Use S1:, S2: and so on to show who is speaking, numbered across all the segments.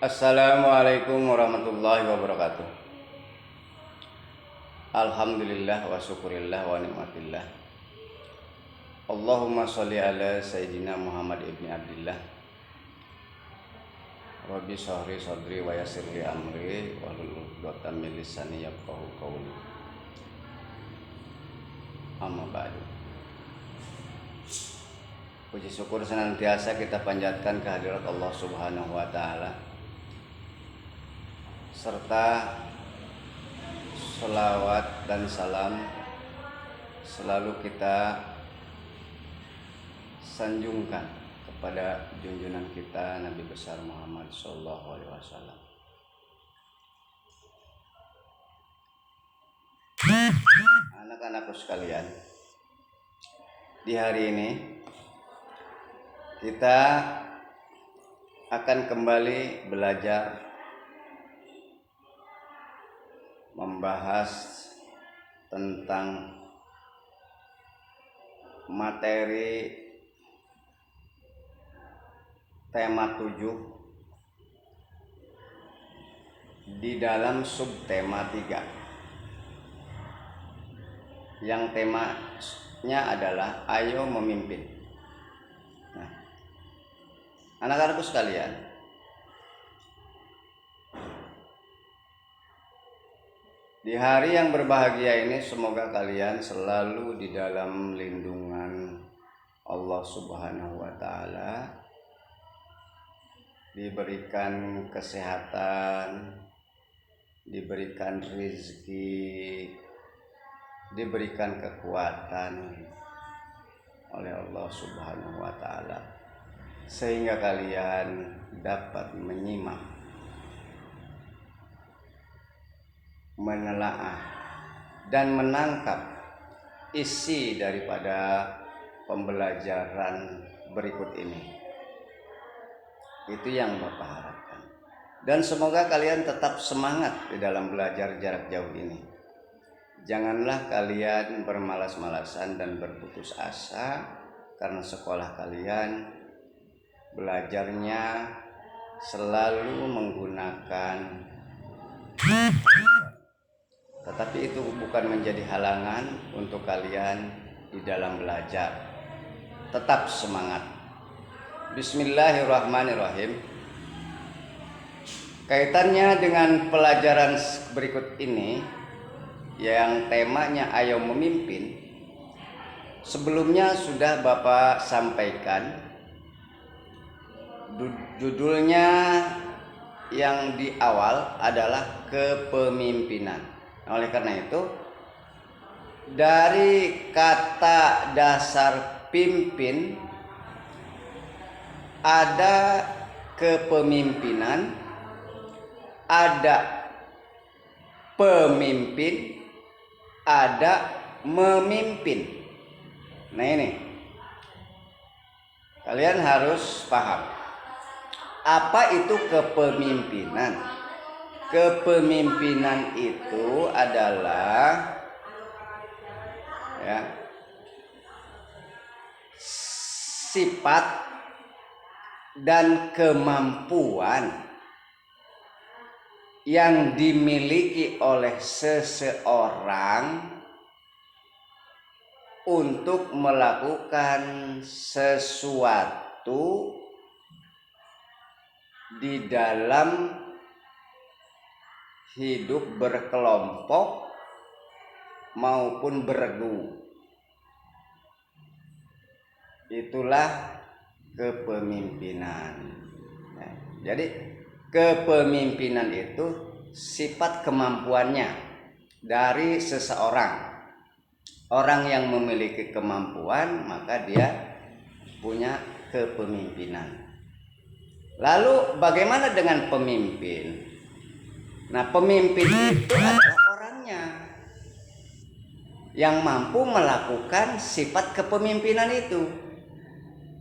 S1: Assalamualaikum warahmatullahi wabarakatuh. Alhamdulillah wa syukurillah wa nikmatillah. Allahumma sholli ala sayyidina Muhammad ibni Abdillah. Rabbi shrahli sadri wa yassir li amri wahlul 'uqdatam min lisani yafqahu qawli. Amma ba'du. Puji syukur senantiasa kita panjatkan kehadirat Allah Subhanahu wa taala, serta selawat dan salam selalu kita sanjungkan kepada junjungan kita Nabi besar Muhammad sallallahu alaihi wasallam. Anak-anakku sekalian, di hari ini kita akan kembali belajar membahas tentang materi tema 7 di dalam subtema 3 yang temanya adalah ayo memimpin. Nah, anak-anakku sekalian, di hari yang berbahagia ini semoga kalian selalu di dalam lindungan Allah Subhanahu wa taala, diberikan kesehatan, diberikan rezeki, diberikan kekuatan oleh Allah Subhanahu wa taala, sehingga kalian dapat menyimak, menelaah dan menangkap isi daripada pembelajaran berikut ini. Itu yang Bapak harapkan. Dan semoga kalian tetap semangat di dalam belajar jarak jauh ini. Janganlah kalian bermalas-malasan dan berputus asa karena sekolah kalian belajarnya selalu menggunakan, tetapi itu bukan menjadi halangan untuk kalian di dalam belajar. Tetap semangat. Bismillahirrahmanirrahim. Kaitannya dengan pelajaran berikut ini yang temanya ayo memimpin, sebelumnya sudah Bapak sampaikan judulnya yang di awal adalah kepemimpinan. Oleh karena itu, dari kata dasar pimpin ada kepemimpinan, ada pemimpin, ada memimpin. Nah ini, kalian harus paham apa itu kepemimpinan. Kepemimpinan itu adalah sifat dan kemampuan yang dimiliki oleh seseorang untuk melakukan sesuatu di dalam hidup berkelompok maupun beregu. Itulah kepemimpinan. Jadi kepemimpinan itu sifat kemampuannya dari seseorang. Orang yang memiliki kemampuan maka dia punya kepemimpinan. Lalu bagaimana dengan pemimpin? Nah, pemimpin itu adalah orangnya yang mampu melakukan sifat kepemimpinan itu,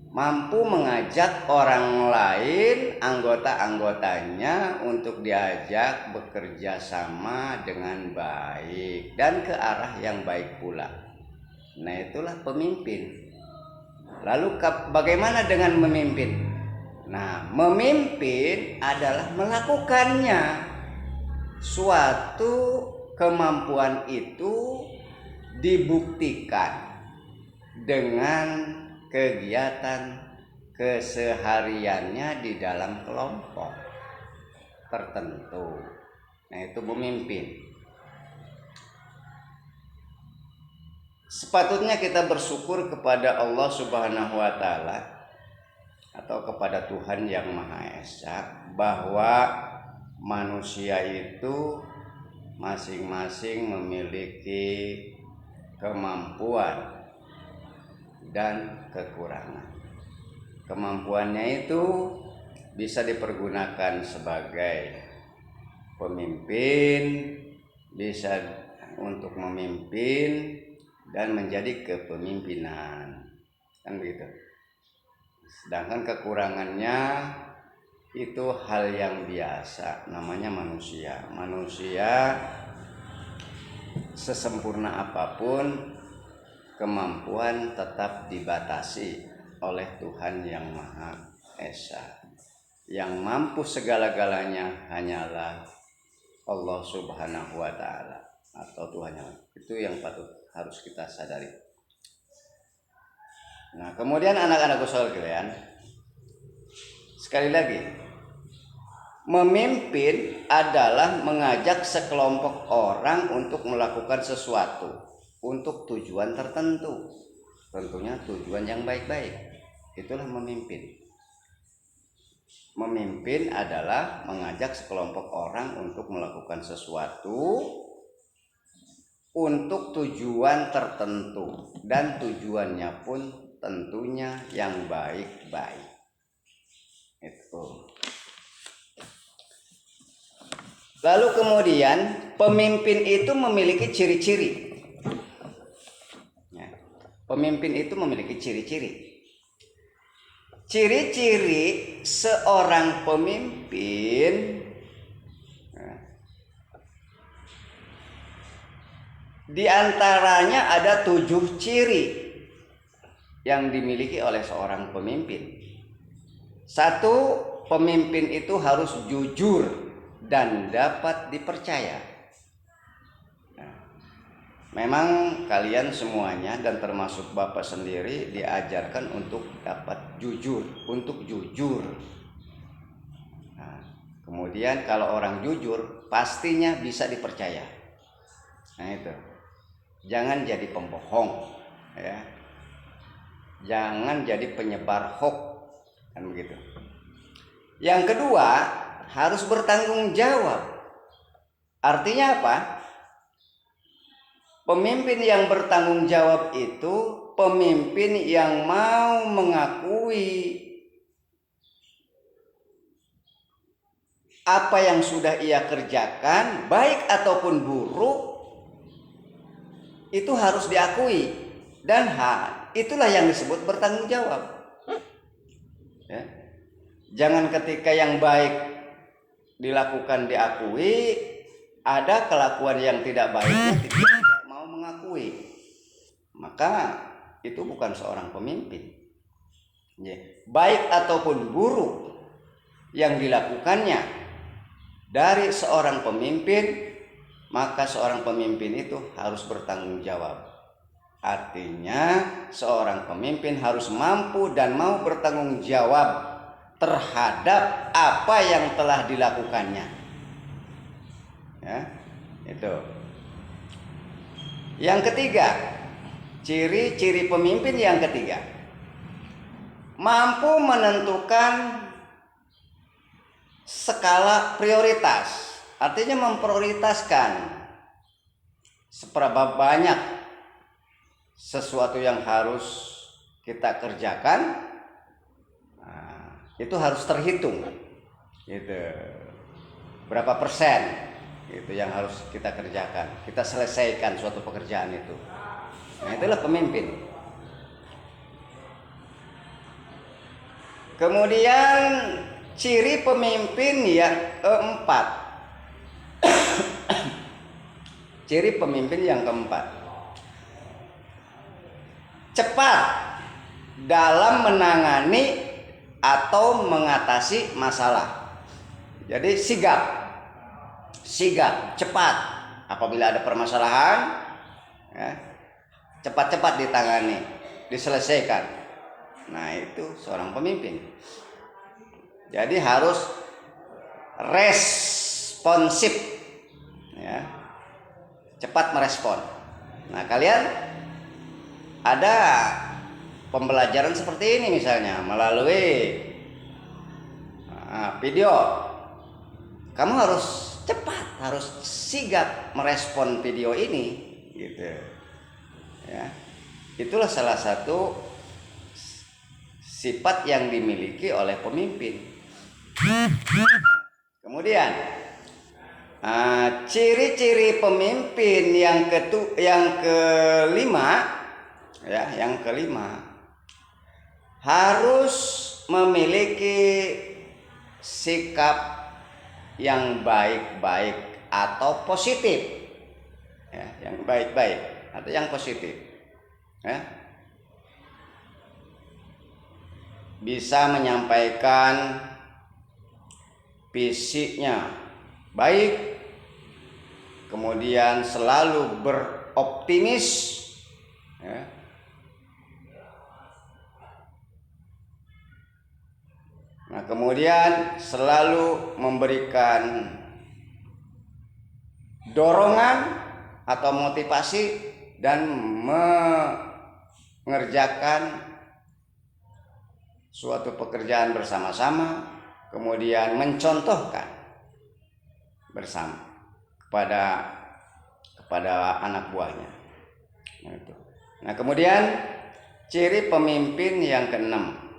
S1: mampu mengajak orang lain, anggota-anggotanya untuk diajak bekerja sama dengan baik dan ke arah yang baik pula. Nah, itulah pemimpin. Lalu bagaimana dengan memimpin? Nah, memimpin adalah melakukannya. Suatu kemampuan itu dibuktikan dengan kegiatan kesehariannya di dalam kelompok tertentu. Nah, itu memimpin. Sepatutnya kita bersyukur kepada Allah Subhanahu wa taala atau kepada Tuhan yang Maha Esa bahwa manusia itu masing-masing memiliki kemampuan dan kekurangan. Kemampuannya itu bisa dipergunakan sebagai pemimpin, bisa untuk memimpin dan menjadi kepemimpinan, kan begitu. Sedangkan kekurangannya itu hal yang biasa, namanya manusia. Manusia sesempurna apapun kemampuan tetap dibatasi oleh Tuhan yang Maha Esa. Yang mampu segala-galanya hanyalah Allah Subhanahu wa taala atau Tuhan yang itu yang patut harus kita sadari. Nah, kemudian anak-anakku sekalian, sekali lagi, memimpin adalah mengajak sekelompok orang untuk melakukan sesuatu untuk tujuan tertentu. Tentunya tujuan yang baik-baik. Itulah memimpin. Memimpin adalah mengajak sekelompok orang untuk melakukan sesuatu untuk tujuan tertentu, dan tujuannya pun tentunya yang baik-baik. Itu. Lalu kemudian pemimpin itu memiliki ciri-ciri. Pemimpin itu memiliki ciri-ciri. Ciri-ciri seorang pemimpin di antaranya ada 7 ciri yang dimiliki oleh seorang pemimpin. 1, pemimpin itu harus jujur dan dapat dipercaya. Memang kalian semuanya dan termasuk Bapak sendiri diajarkan untuk dapat jujur, untuk jujur. Nah, kemudian kalau orang jujur pastinya bisa dipercaya. Nah itu, jangan jadi pembohong, ya. Jangan jadi penyebar hoax, kan begitu. Yang kedua, harus bertanggung jawab. Artinya apa? Pemimpin yang bertanggung jawab itu pemimpin yang mau mengakui apa yang sudah ia kerjakan, baik ataupun buruk, itu harus diakui. Dan itulah yang disebut bertanggung jawab. Ya. Jangan ketika yang baik dilakukan diakui, ada kelakuan yang tidak baiknya tidak mau mengakui, maka itu bukan seorang pemimpin. Baik ataupun buruk yang dilakukannya dari seorang pemimpin, maka seorang pemimpin itu harus bertanggung jawab. Artinya seorang pemimpin harus mampu dan mau bertanggung jawab terhadap apa yang telah dilakukannya. Ya, itu. Yang ketiga, ciri-ciri pemimpin yang ketiga, mampu menentukan skala prioritas. Artinya memprioritaskan seberapa banyak sesuatu yang harus kita kerjakan. Nah, itu harus terhitung. Gitu. Berapa persen itu yang harus kita kerjakan, kita selesaikan suatu pekerjaan itu. Nah, itulah pemimpin. Kemudian ciri pemimpin yang keempat. Ciri pemimpin yang keempat, cepat dalam menangani atau mengatasi masalah. Jadi sigap, cepat. Apabila ada permasalahan, ya, cepat-cepat ditangani, diselesaikan. Nah, itu seorang pemimpin. Jadi harus responsif, ya, cepat merespon. Nah, kalian ada pembelajaran seperti ini misalnya melalui video. Kamu harus cepat, harus sigap merespon video ini, gitu. Ya, itulah salah satu sifat yang dimiliki oleh pemimpin. Kemudian ciri-ciri pemimpin yang kelima harus memiliki sikap yang baik-baik atau positif, ya, yang baik-baik atau yang positif, ya. Bisa menyampaikan visinya baik, kemudian selalu beroptimis, ya. Nah, kemudian selalu memberikan dorongan atau motivasi dan mengerjakan suatu pekerjaan bersama-sama, kemudian mencontohkan bersama kepada anak buahnya. Nah, kemudian ciri pemimpin yang keenam,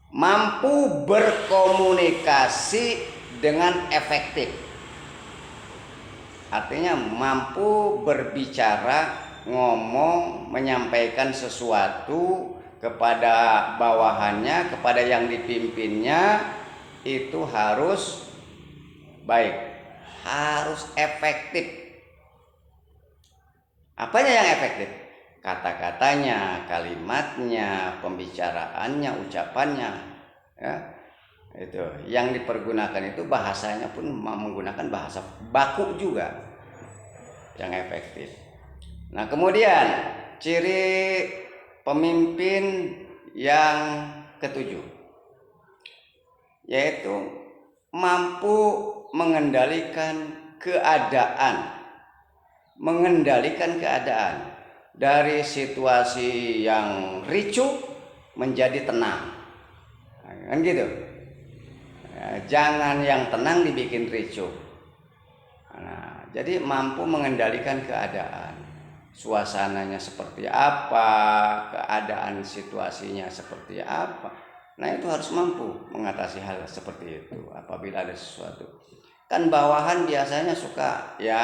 S1: mampu berkomunikasi dengan efektif. Artinya mampu berbicara, ngomong, menyampaikan sesuatu kepada bawahannya, kepada yang dipimpinnya, itu harus baik, harus efektif. Apanya yang efektif? Kata-katanya, kalimatnya, pembicaraannya, ucapannya, ya. Itu yang dipergunakan itu bahasanya pun menggunakan bahasa baku juga yang efektif. Nah, kemudian ciri pemimpin yang ketujuh yaitu mampu mengendalikan keadaan dari situasi yang ricuh menjadi tenang, kan gitu. Jangan yang tenang dibikin ricuh. Nah, jadi mampu mengendalikan keadaan, suasananya seperti apa, keadaan situasinya seperti apa. Nah, itu harus mampu mengatasi hal seperti itu apabila ada sesuatu. Kan bawahan biasanya suka ya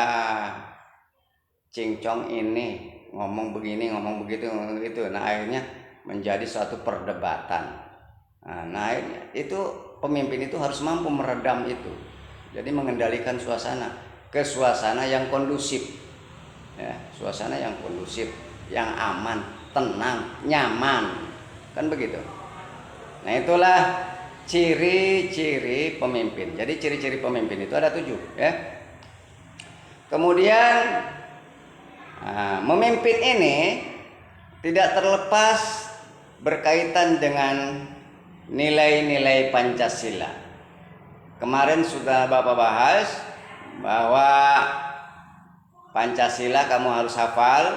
S1: cincong ini, ngomong begini, ngomong begitu, ngomong begitu. Nah, akhirnya menjadi suatu perdebatan. Nah, itu pemimpin itu harus mampu meredam itu. Jadi mengendalikan suasana ke suasana yang kondusif, ya, suasana yang kondusif, yang aman, tenang, nyaman, kan begitu. Nah, itulah ciri-ciri pemimpin. Jadi ciri-ciri pemimpin itu ada 7, ya. Kemudian memimpin ini tidak terlepas berkaitan dengan nilai-nilai Pancasila. Kemarin sudah Bapak bahas bahwa Pancasila kamu harus hafal,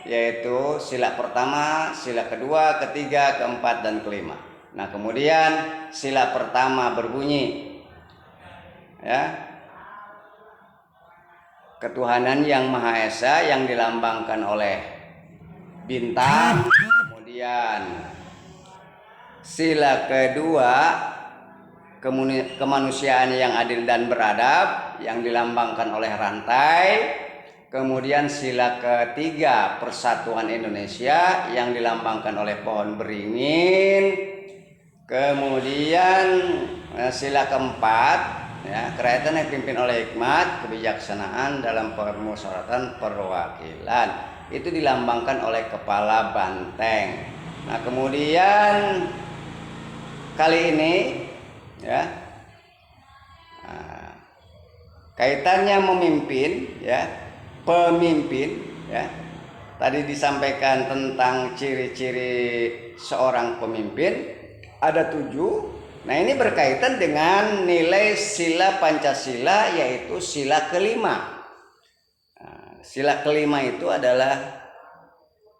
S1: yaitu sila pertama, sila kedua, ketiga, keempat, dan kelima. Nah, kemudian sila pertama berbunyi, ya, ketuhanan yang Maha Esa yang dilambangkan oleh bintang. Kemudian sila kedua, kemanusiaan yang adil dan beradab yang dilambangkan oleh rantai. Kemudian sila ketiga, persatuan Indonesia yang dilambangkan oleh pohon beringin. Kemudian sila keempat, ya, kerajaan yang dipimpin oleh hikmat, kebijaksanaan dalam permusyawaratan perwakilan. Itu dilambangkan oleh kepala banteng. Nah, kemudian kali ini ya, nah, kaitannya memimpin ya, pemimpin ya. Tadi disampaikan tentang ciri-ciri seorang pemimpin ada 7. Nah, ini berkaitan dengan nilai sila Pancasila, yaitu sila kelima. Nah, sila kelima itu adalah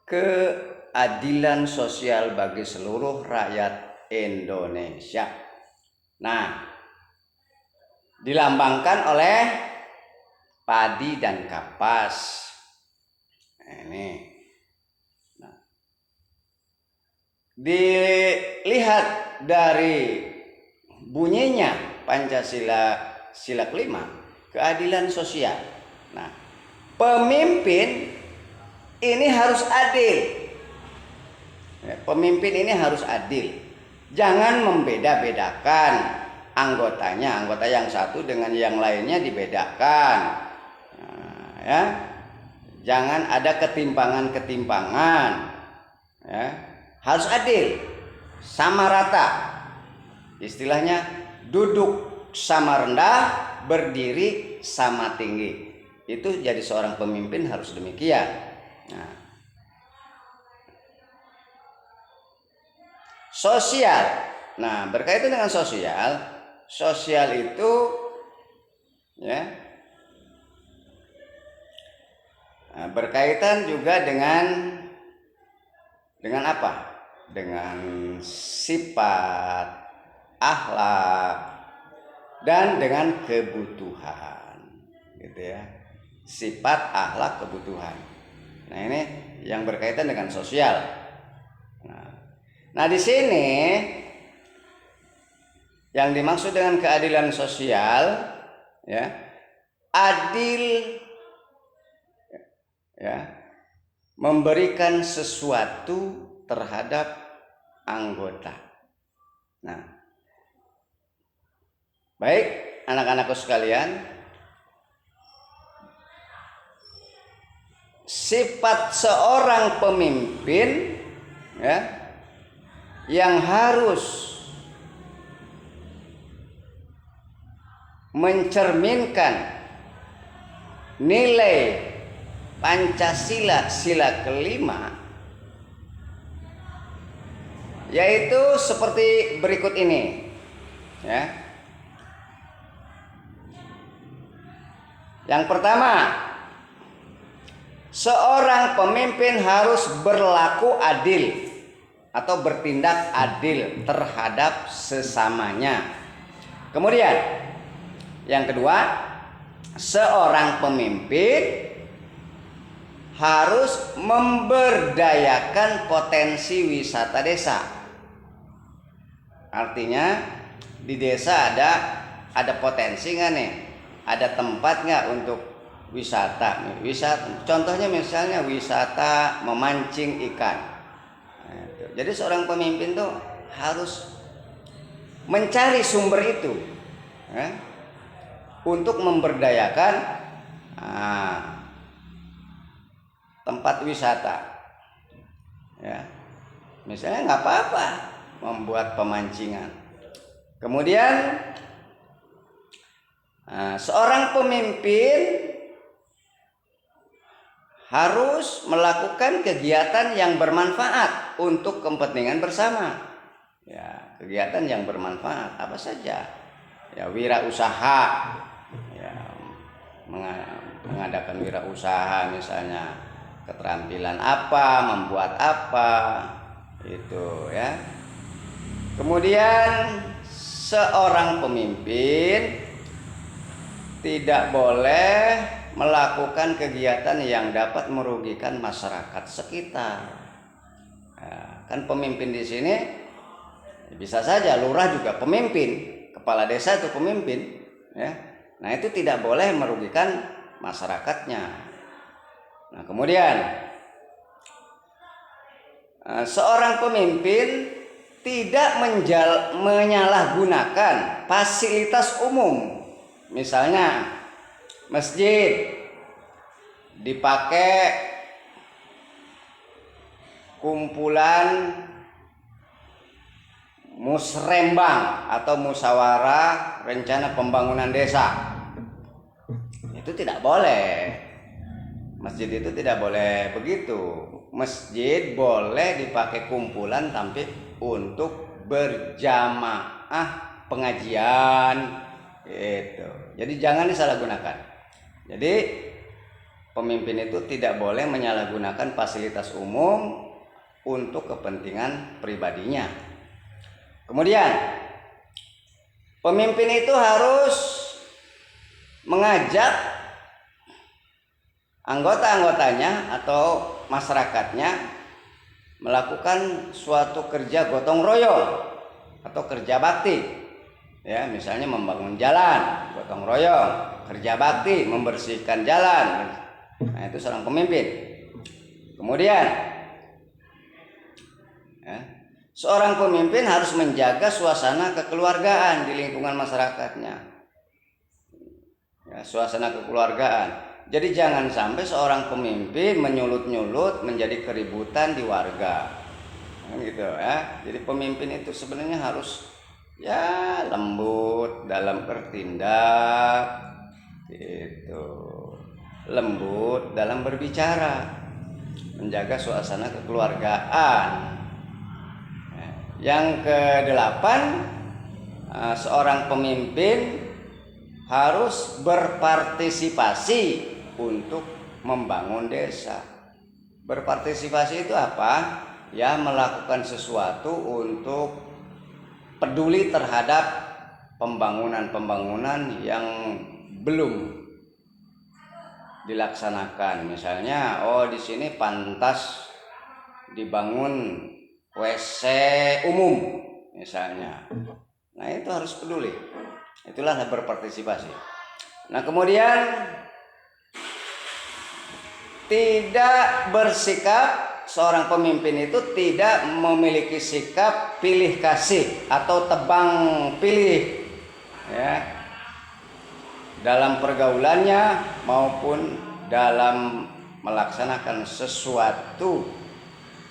S1: keadilan sosial bagi seluruh rakyat Indonesia. Nah, dilambangkan oleh padi dan kapas. Ini nah, dilihat dari bunyinya Pancasila sila kelima, keadilan sosial. Nah, pemimpin ini harus adil. Pemimpin ini harus adil. Jangan membeda-bedakan anggotanya, anggota yang satu dengan yang lainnya dibedakan. Nah, ya. Jangan ada ketimpangan-ketimpangan. Ya. Harus adil, sama rata. Istilahnya duduk sama rendah, berdiri sama tinggi. Itu jadi seorang pemimpin harus demikian. Nah. Sosial. Nah, berkaitan dengan sosial, sosial itu ya, nah, berkaitan juga dengan apa? Dengan sifat, akhlak, dan dengan kebutuhan, gitu ya. Sifat, akhlak, kebutuhan. Nah, ini yang berkaitan dengan sosial. Nah, di sini yang dimaksud dengan keadilan sosial, ya, adil ya, memberikan sesuatu terhadap anggota. Nah, baik anak-anakku sekalian, sifat seorang pemimpin ya, yang harus mencerminkan nilai Pancasila sila kelima, yaitu seperti berikut ini ya. Yang pertama, seorang pemimpin harus berlaku adil atau bertindak adil terhadap sesamanya. Kemudian yang kedua, seorang pemimpin harus memberdayakan potensi wisata desa. Artinya di desa ada potensi nggak nih? Ada tempat nggak untuk wisata? Contohnya misalnya wisata memancing ikan. Nah, jadi seorang pemimpin tuh harus mencari sumber itu ya, untuk memberdayakan tempat wisata ya. Misalnya nggak apa-apa membuat pemancingan. Kemudian seorang pemimpin harus melakukan kegiatan yang bermanfaat untuk kepentingan bersama ya. Kegiatan yang bermanfaat apa saja ya, wirausaha ya, mengadakan wirausaha, misalnya keterampilan apa, membuat apa itu ya. Kemudian seorang pemimpin tidak boleh melakukan kegiatan yang dapat merugikan masyarakat sekitar ya, kan pemimpin di sini bisa saja lurah juga pemimpin, kepala desa itu pemimpin ya. Nah, itu tidak boleh merugikan masyarakatnya. Nah, kemudian seorang pemimpin tidak menyalahgunakan fasilitas umum. Misalnya masjid dipakai musrembang atau musyawarah rencana pembangunan desa. Itu tidak boleh. Masjid itu tidak boleh begitu. Masjid boleh dipakai kumpulan tapi untuk berjamaah pengajian gitu. Jadi jangan disalahgunakan. Jadi pemimpin itu tidak boleh menyalahgunakan fasilitas umum untuk kepentingan pribadinya. Kemudian pemimpin itu harus mengajak anggota-anggotanya atau masyarakatnya melakukan suatu kerja gotong royong atau kerja bakti. Ya, misalnya membangun jalan, gotong royong, kerja bakti, membersihkan jalan. Nah, itu seorang pemimpin. Kemudian ya, seorang pemimpin harus menjaga suasana kekeluargaan di lingkungan masyarakatnya. Ya, suasana kekeluargaan. Jadi jangan sampai seorang pemimpin menyulut-nyulut menjadi keributan di warga. Gitu ya. Jadi pemimpin itu sebenarnya harus ya lembut dalam bertindak gitu. Lembut dalam berbicara. Menjaga suasana kekeluargaan. Yang kedelapan, seorang pemimpin harus berpartisipasi untuk membangun desa. Berpartisipasi itu apa? Ya, melakukan sesuatu untuk peduli terhadap pembangunan-pembangunan yang belum dilaksanakan. Misalnya, di sini pantas dibangun WC umum misalnya. Nah, itu harus peduli. Itulah berpartisipasi. Nah, kemudian tidak bersikap, seorang pemimpin itu tidak memiliki sikap pilih kasih atau tebang pilih ya, dalam pergaulannya maupun dalam melaksanakan sesuatu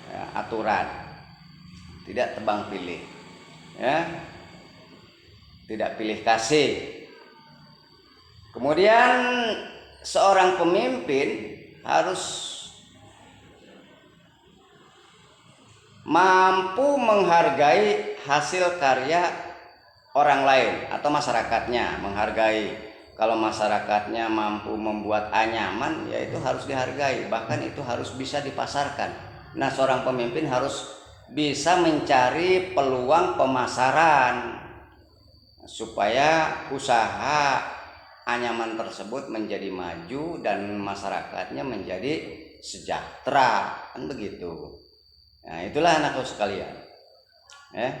S1: ya, aturan. Tidak tebang pilih ya, tidak pilih kasih. Kemudian seorang pemimpin harus mampu menghargai hasil karya orang lain atau masyarakatnya. Menghargai, kalau masyarakatnya mampu membuat anyaman, ya itu harus dihargai, bahkan itu harus bisa dipasarkan. Nah, seorang pemimpin harus bisa mencari peluang pemasaran supaya usaha anyaman tersebut menjadi maju dan masyarakatnya menjadi sejahtera, kan begitu. Nah, itulah anakku sekalian. Ya.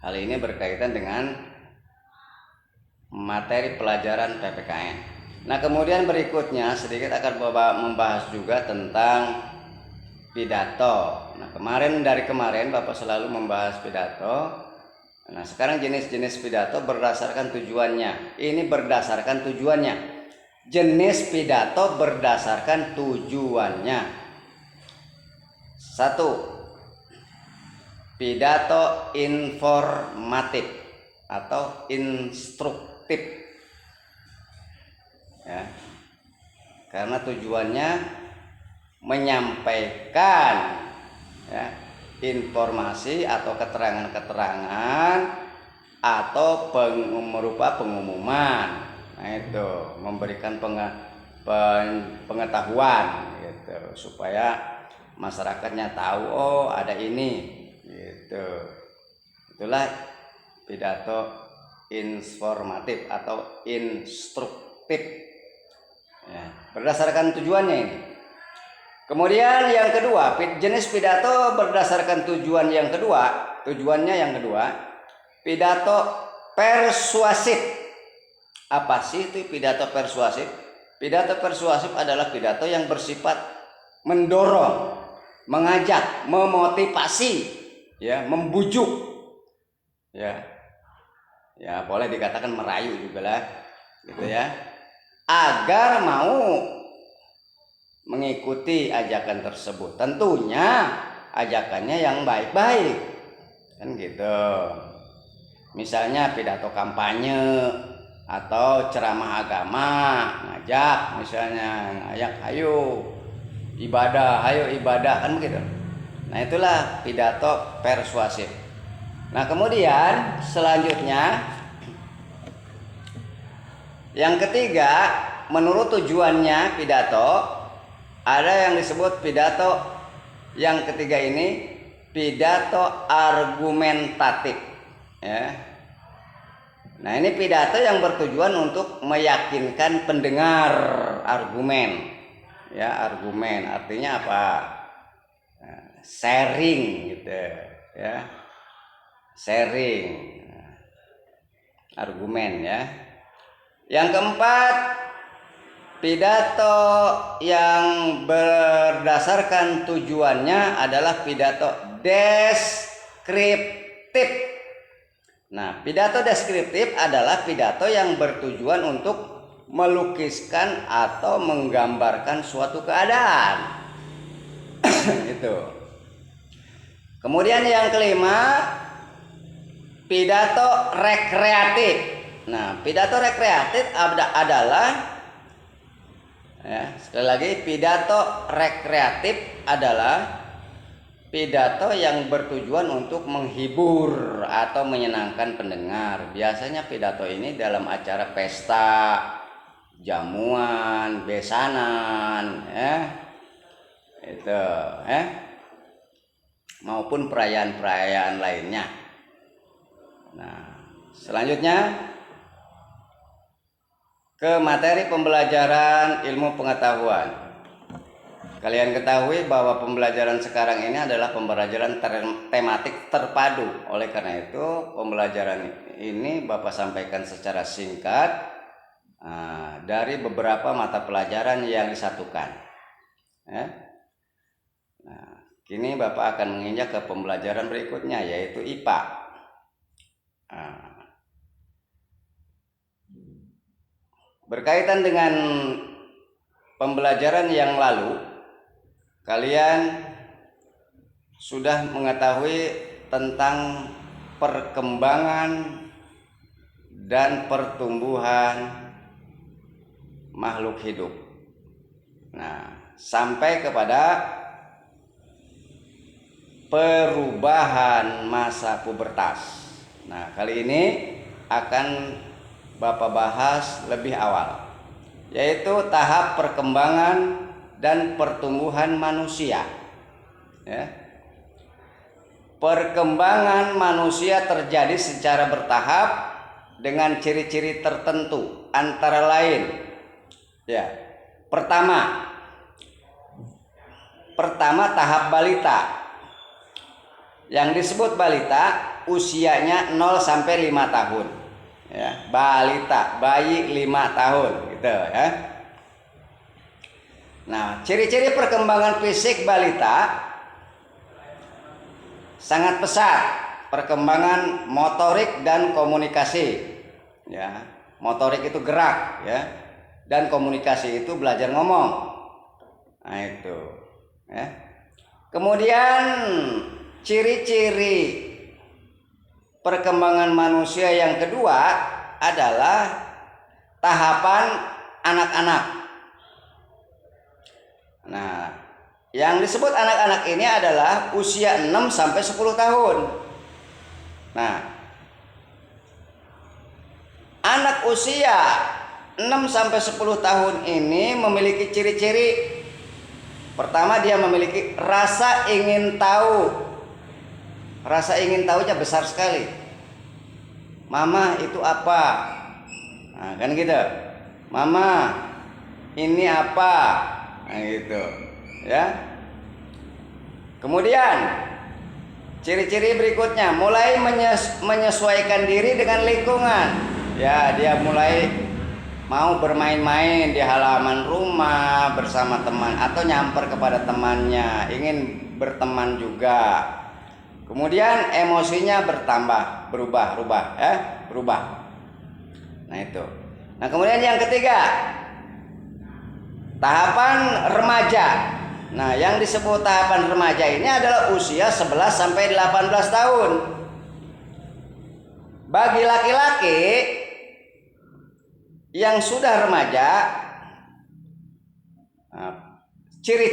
S1: Hal ini berkaitan dengan materi pelajaran PPKN. Nah, kemudian berikutnya sedikit akan membahas juga tentang pidato. Nah, dari kemarin Bapak selalu membahas pidato. Nah, sekarang jenis-jenis pidato berdasarkan tujuannya. Ini berdasarkan tujuannya. Jenis pidato berdasarkan tujuannya. 1. Pidato informatif atau instruktif. Ya. Karena tujuannya menyampaikan ya, informasi atau keterangan-keterangan atau berupa pengumuman. Nah, itu memberikan pengetahuan gitu, supaya masyarakatnya tahu ada ini gitu. Itulah pidato informatif atau instruktif ya, berdasarkan tujuannya ini. Kemudian yang kedua, jenis pidato berdasarkan tujuannya yang kedua, pidato persuasif. Apa sih itu pidato persuasif? Pidato persuasif adalah pidato yang bersifat mendorong, mengajak, memotivasi, ya, membujuk, ya, boleh dikatakan merayu juga lah, gitu ya, agar mau mengikuti ajakan tersebut. Tentunya ajakannya yang baik-baik, kan gitu. Misalnya pidato kampanye atau ceramah agama, ngajak misalnya, ngajak ayo ibadah kan begitu. Nah itulah pidato persuasif. Nah kemudian selanjutnya yang ketiga, menurut tujuannya pidato, ada yang disebut pidato yang ketiga ini pidato argumentatif, ya. Nah ini pidato yang bertujuan untuk meyakinkan pendengar, argumen, ya, argumen artinya apa? Sharing gitu, ya, sharing argumen, ya. Yang keempat, pidato yang berdasarkan tujuannya adalah pidato deskriptif. Nah, pidato deskriptif adalah pidato yang bertujuan untuk melukiskan atau menggambarkan suatu keadaan. Itu. Kemudian yang kelima, pidato rekreatif. Nah, pidato rekreatif adalah, ya, sekali lagi, pidato rekreatif adalah pidato yang bertujuan untuk menghibur atau menyenangkan pendengar. Biasanya pidato ini dalam acara pesta, jamuan, besanan, ya, itu, ya, maupun perayaan-perayaan lainnya. Nah, selanjutnya ke materi pembelajaran ilmu pengetahuan. Kalian ketahui bahwa pembelajaran sekarang ini adalah pembelajaran tematik terpadu. Oleh karena itu, pembelajaran ini Bapak sampaikan secara singkat dari beberapa mata pelajaran yang disatukan. Ya. Nah, kini Bapak akan menginjak ke pembelajaran berikutnya, yaitu IPA. Berkaitan dengan pembelajaran yang lalu, kalian sudah mengetahui tentang perkembangan dan pertumbuhan makhluk hidup. Nah, sampai kepada perubahan masa pubertas. Nah, kali ini akan Bapak bahas lebih awal, yaitu tahap perkembangan dan pertumbuhan manusia, ya. Perkembangan manusia terjadi secara bertahap dengan ciri-ciri tertentu, antara lain, ya, pertama tahap balita. Yang disebut balita usianya 0 sampai 5 tahun. Ya, balita, bayi 5 tahun gitu, ya. Nah, ciri-ciri perkembangan fisik balita sangat pesat. Perkembangan motorik dan komunikasi, ya. Motorik itu gerak, ya. Dan komunikasi itu belajar ngomong. Nah, itu, ya. Kemudian ciri-ciri perkembangan manusia yang kedua adalah tahapan anak-anak. Nah, yang disebut anak-anak ini adalah usia 6 sampai 10 tahun. Nah, anak usia 6 sampai 10 tahun ini memiliki ciri-ciri. Pertama, dia memiliki rasa ingin tahu. Rasa ingin tahunya besar sekali. Mama itu apa? Nah, kan gitu. Mama ini apa? Nah, gitu, ya. Kemudian ciri-ciri berikutnya, mulai menyesuaikan diri dengan lingkungan. Ya, dia mulai mau bermain-main di halaman rumah bersama teman atau nyamper kepada temannya, ingin berteman juga. Kemudian emosinya berubah. Nah, itu. Nah, kemudian yang ketiga, tahapan remaja. Nah, yang disebut tahapan remaja ini adalah usia 11 sampai 18 tahun. Bagi laki-laki yang sudah remaja, ciri